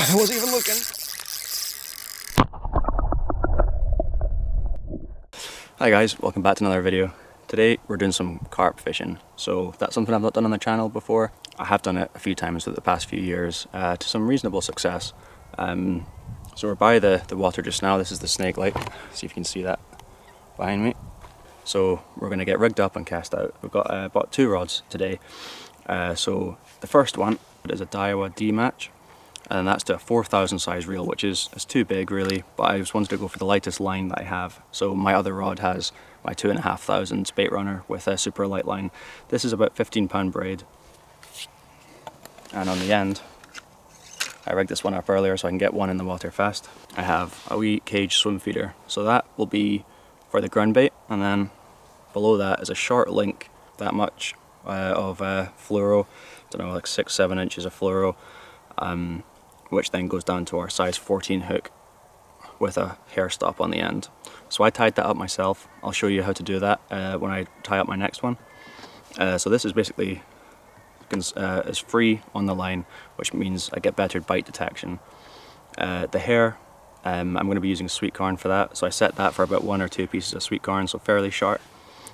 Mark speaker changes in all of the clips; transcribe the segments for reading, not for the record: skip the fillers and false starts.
Speaker 1: I wasn't even looking. Hi guys, welcome back to another video. Today we're doing some carp fishing. So that's something I've not done on the channel before. I have done it a few times over the past few years to some reasonable success. So we're by the water just now. This is the snake lake. See if you can see that behind me. So we're going to get rigged up and cast out. We've got bought 2 rods today. So the first one is a Daiwa D-Match, and that's to a 4,000 size reel, which is too big really, but I just wanted to go for the lightest line that I have. So my other rod has my 2,500 bait runner with a super light line. This is about 15-pound braid, and on the end I rigged this one up earlier so I can get one in the water fast. I have a wee cage swim feeder, so that will be for the ground bait, and then below that is a short link, that much of fluoro, I don't know, like 6-7 inches of fluoro, which then goes down to our size 14 hook with a hair stop on the end. So I tied that up myself. I'll show you how to do that when I tie up my next one. So this is basically is free on the line, which means I get better bite detection. The hair, I'm going to be using sweet corn for that, so I set that for about 1 or 2 pieces of sweet corn, so fairly sharp.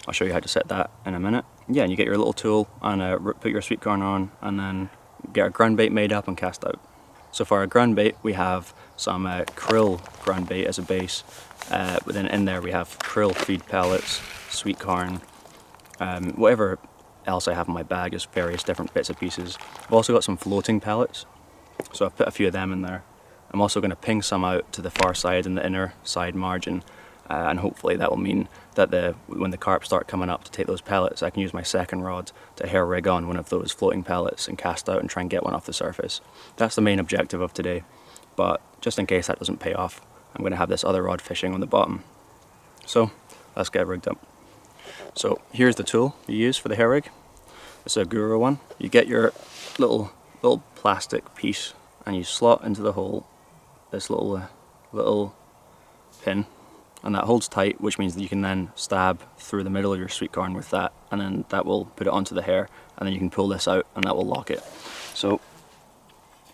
Speaker 1: I'll show you how to set that in a minute. Yeah, and you get your little tool and put your sweet corn on, and then get a ground bait made up and cast out. So for our ground bait, we have some krill ground bait as a base, but then in there we have krill feed pellets, sweet corn, whatever else I have in my bag is various different bits and pieces. I've also got some floating pellets, so I've put a few of them in there. I'm also going to ping some out to the far side and the inner side margin, and hopefully that will mean that when the carp start coming up to take those pellets, I can use my second rod to hair rig on one of those floating pellets and cast out and try and get one off the surface. That's the main objective of today, but just in case that doesn't pay off, I'm going to have this other rod fishing on the bottom. So let's get rigged up. So here's the tool you use for the hair rig. It's a Guru one. You get your little plastic piece and you slot into the hole this little pin, and that holds tight, which means that you can then stab through the middle of your sweet corn with that, and then that will put it onto the hair, and then you can pull this out and that will lock it. So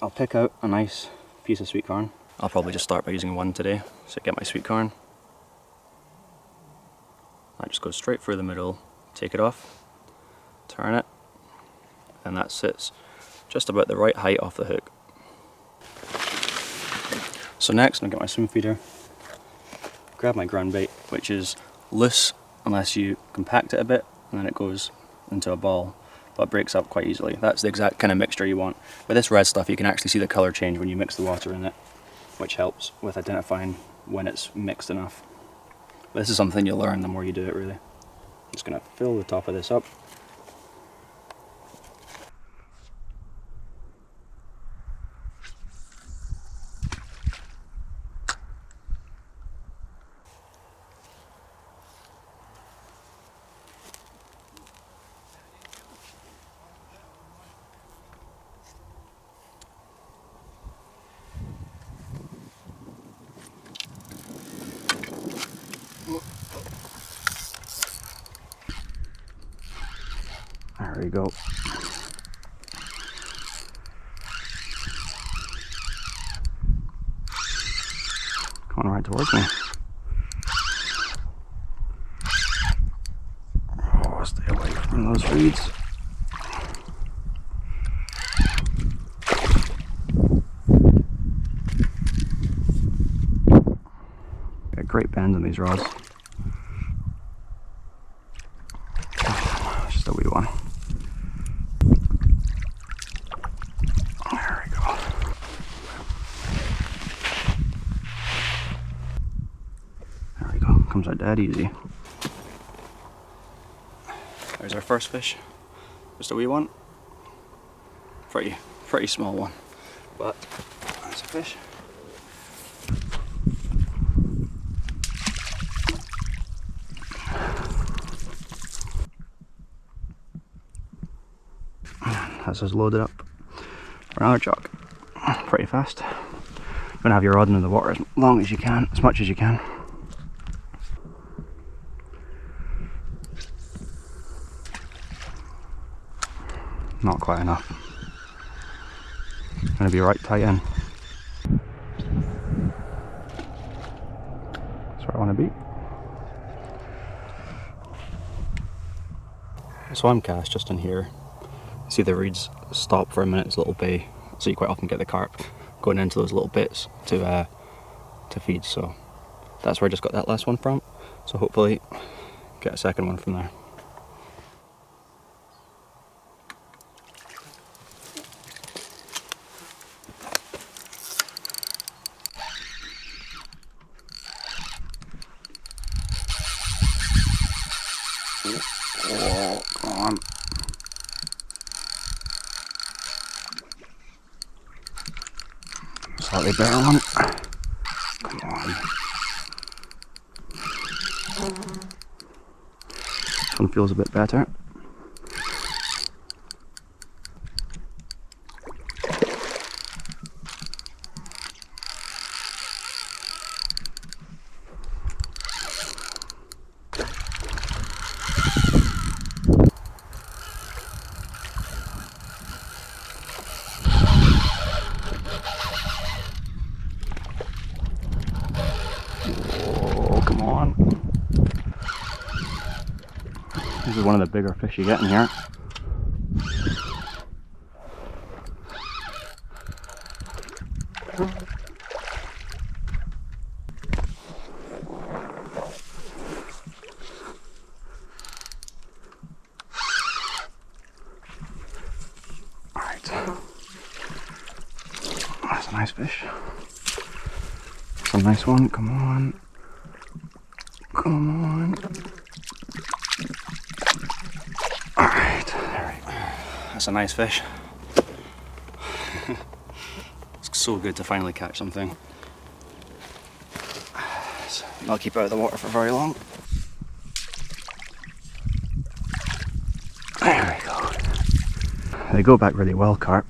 Speaker 1: I'll pick out a nice piece of sweet corn. I'll probably just start by using one today. So get my sweet corn. I just go straight through the middle, take it off, turn it, and that sits just about the right height off the hook. So next I'm going to get my swim feeder, grab my ground bait, which is loose unless you compact it a bit, and then it goes into a ball, but breaks up quite easily. That's the exact kind of mixture you want. With this red stuff you can actually see the colour change when you mix the water in it, which helps with identifying when it's mixed enough. But this is something you'll learn the more you do it really. I'm just going to fill the top of this up. There we go. Coming right towards me. Oh, stay away from those reeds. Got great bend on these rods. Just a wee one. There we go. There we go. Comes out dead easy. There's our first fish. Just a wee one. Pretty small one. But that's a fish. That's us loaded up for another jog. Pretty fast. Gonna have your rod in the water as long as you can, as much as you can. Not quite enough. Gonna be right tight in. want to be. So I'm cast just in here. See the reeds stop for a minute, it's a little bay, so you quite often get the carp going into those little bits to feed. So that's where I just got that last one from. So hopefully get a second one from there. Oh, come on. Slightly better one. Come on. This one feels a bit better. Oh, come on. This is one of the bigger fish you get in here. Alright. That's a nice fish. That's a nice one. Come on. Come on. Alright, there we go. That's a nice fish. It's so good to finally catch something. So I'll keep out of the water for very long. There we go. They go back really well, carp.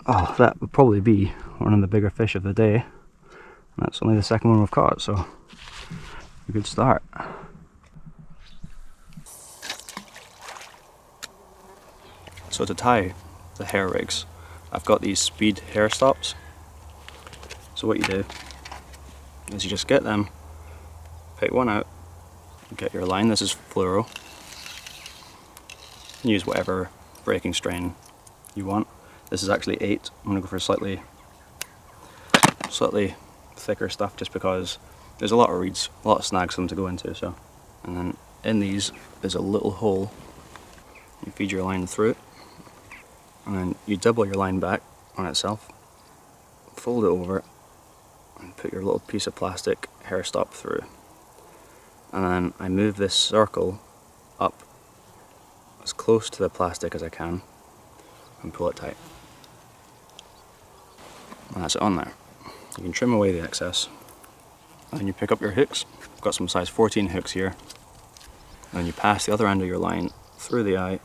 Speaker 1: Oh, that would probably be one of the bigger fish of the day. That's only the second one we've caught, so a good start. So to tie the hair rigs, I've got these speed hair stops. So what you do is you just get them, pick one out, get your line. This is fluoro. Use whatever breaking strain you want. This is actually 8. I'm going to go for slightly thicker stuff just because there's a lot of reeds, a lot of snags for them to go into. So, and then in these there's a little hole. You feed your line through it, and then you double your line back on itself, fold it over, and put your little piece of plastic hair stop through. And then I move this circle up as close to the plastic as I can and pull it tight. And that's it on there. You can trim away the excess. And then you pick up your hooks. I've got some size 14 hooks here. And then you pass the other end of your line through the eye.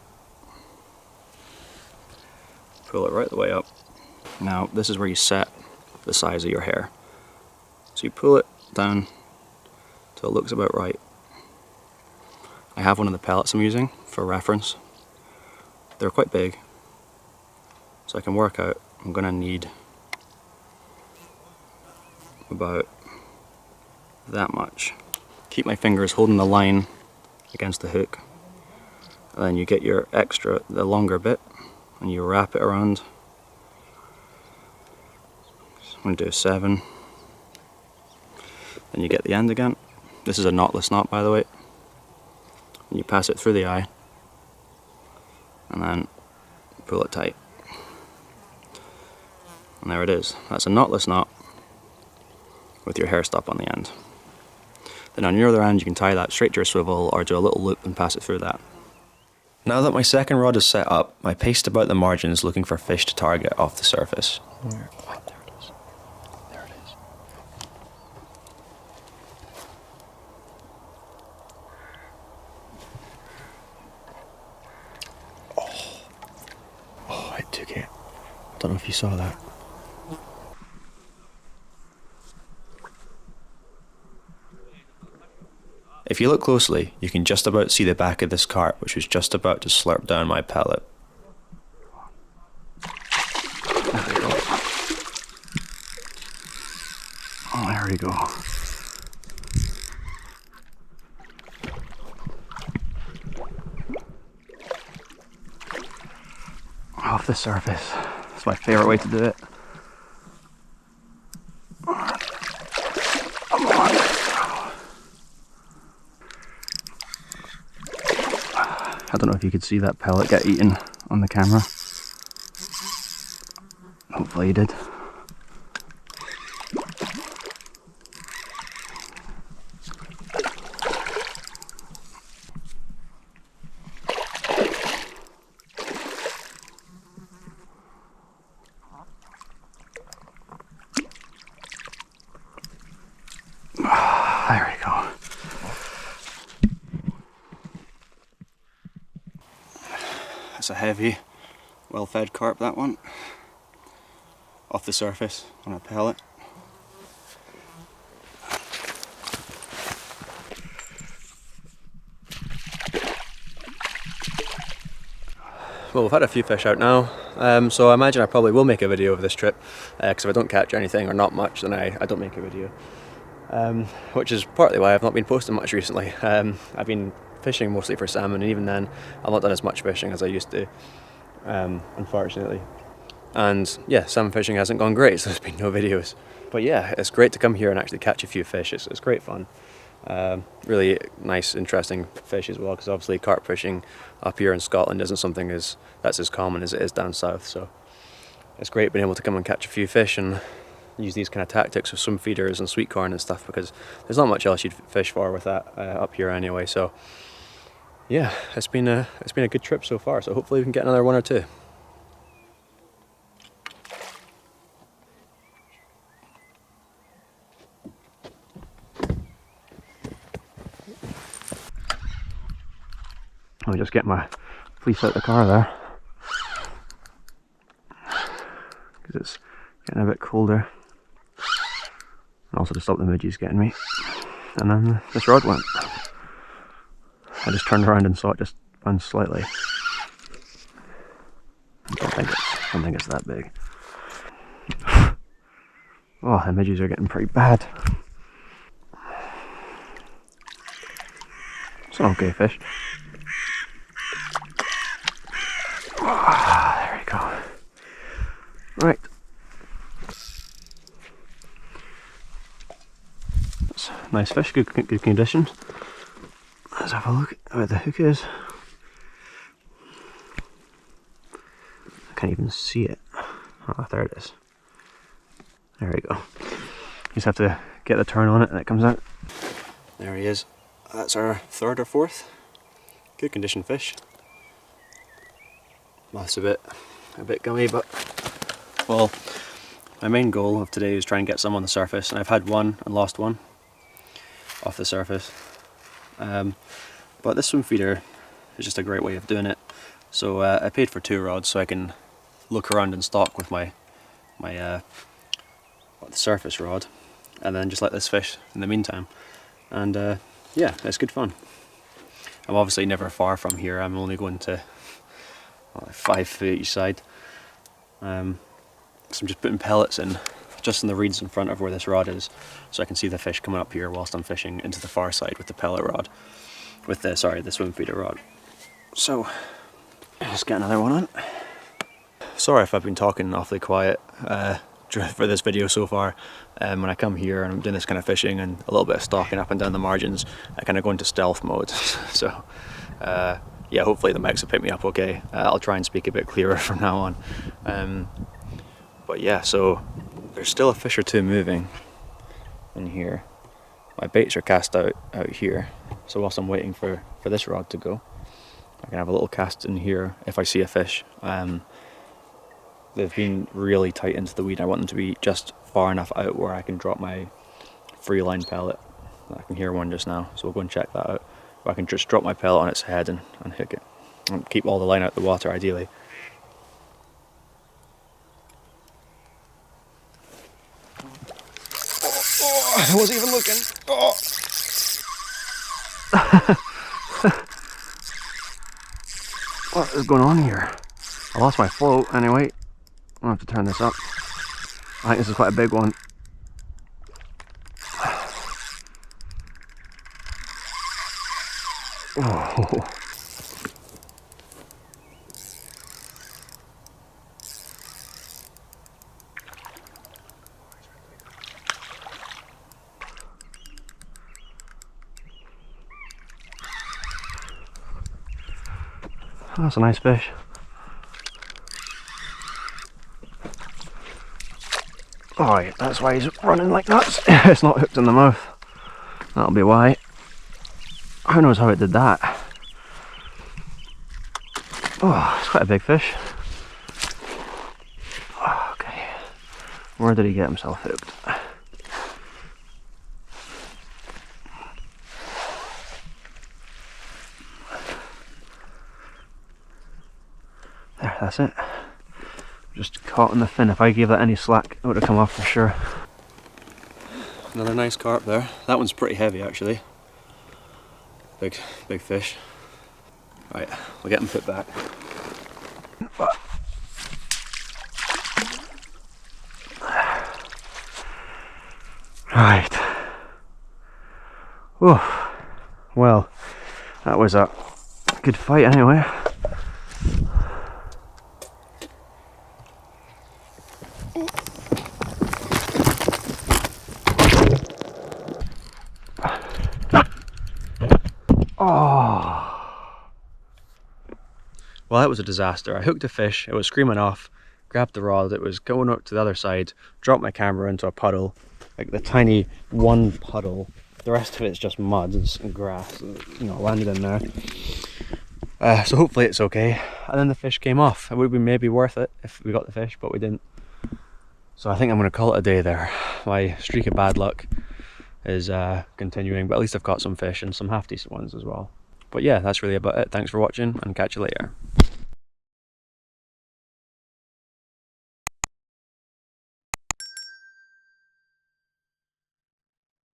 Speaker 1: Pull it right the way up. Now this is where you set the size of your hair. So you pull it down till it looks about right. I have one of the pellets I'm using for reference. They're quite big, so I can work out I'm going to need about that much. Keep my fingers holding the line against the hook, and then you get your extra, the longer bit, and you wrap it around. I'm going to do 7. Then you get the end again. This is a knotless knot, by the way. And you pass it through the eye, and then pull it tight. And there it is. That's a knotless knot with your hair stop on the end. Then on your other end you can tie that straight to your swivel or do a little loop and pass it through that. Now that my second rod is set up, I paced about the margins looking for fish to target off the surface. Oh, there it is. There it is. Oh, I took it. Don't know if you saw that. If you look closely, you can just about see the back of this carp, which was just about to slurp down my pellet. Oh, there we go. Off the surface. That's my favourite way to do it. Come on. I don't know if you could see that pellet get eaten on the camera. Hopefully you did. There we go. That's a heavy, well-fed carp, that one. Off the surface on a pellet. Well, we've had a few fish out now, so I imagine I probably will make a video of this trip, because if I don't catch anything or not much, then I don't make a video. Which is partly why I've not been posting much recently. I've been fishing mostly for salmon, and even then I've not done as much fishing as I used to, unfortunately. And yeah, salmon fishing hasn't gone great, so there's been no videos. But yeah, it's great to come here and actually catch a few fish. It's great fun. Really nice, interesting fish as well, because obviously carp fishing up here in Scotland isn't something that's as common as it is down south. So it's great being able to come and catch a few fish and use these kind of tactics with swim feeders and sweet corn and stuff, because there's not much else you'd fish for with that up here anyway. So yeah, it's been a good trip so far. So hopefully we can get another one or two. I'll just get my fleece out the car there, because it's getting a bit colder, and also to stop the midges getting me. And then this rod went. I just turned around and saw it just bounce slightly. I don't think it's that big. Oh, the midges are getting pretty bad. It's an okay fish. There we go. Right. That's a nice fish, good condition. Let's have a look at where the hook is. I can't even see it. Oh, there it is. There we go. You just have to get the turn on it and it comes out. There he is. That's our third or fourth. Good condition fish. That's a bit gummy, but well, my main goal of today is try and get some on the surface, and I've had one and lost one off the surface. But this swim feeder is just a great way of doing it. So I paid for 2 rods so I can look around and stalk with my the surface rod, and then just let this fish in the meantime. And yeah, it's good fun. I'm obviously never far from here. I'm only going to 5 feet each side. So I'm just putting pellets in just in the reeds in front of where this rod is, so I can see the fish coming up here whilst I'm fishing into the far side with the pellet rod, with the swim feeder rod. So let's get another one on. Sorry if I've been talking awfully quiet for this video so far. When I come here and I'm doing this kind of fishing and a little bit of stalking up and down the margins, I kind of go into stealth mode. So yeah, hopefully the mics will pick me up okay. I'll try and speak a bit clearer from now on. But yeah, so there's still a fish or two moving in here. My baits are cast out here, so whilst I'm waiting for this rod to go, I can have a little cast in here if I see a fish. They've been really tight into the weed. I want them to be just far enough out where I can drop my free line pellet. I can hear one just now, so we'll go and check that out. I can just drop my pellet on its head and hook it. And keep all the line out the water, ideally. Oh, I wasn't even looking. Oh. What is going on here? I lost my float anyway. I'm gonna have to turn this up. I think this is quite a big one. Oh. That's a nice fish. Alright, that's why he's running like nuts. It's not hooked in the mouth. That'll be why. Who knows how it did that? Oh, it's quite a big fish. Okay. Where did he get himself hooked? There, that's it. Just caught in the fin. If I gave that any slack, it would have come off for sure. Another nice carp there. That one's pretty heavy actually. Big fish. Right, we'll get him put back. Right. Oh, well, that was a good fight anyway. Oh. Well, that was a disaster. I hooked a fish, it was screaming off, grabbed the rod, it was going up to the other side, dropped my camera into a puddle, like the tiny one puddle. The rest of it's just mud and grass, you know, landed in there. So hopefully it's okay. And then the fish came off. It would be maybe worth it if we got the fish, but we didn't. So I think I'm going to call it a day there. My streak of bad luck is continuing, but at least I've caught some fish and some half decent ones as well. But yeah, that's really about it. Thanks for watching and catch you later.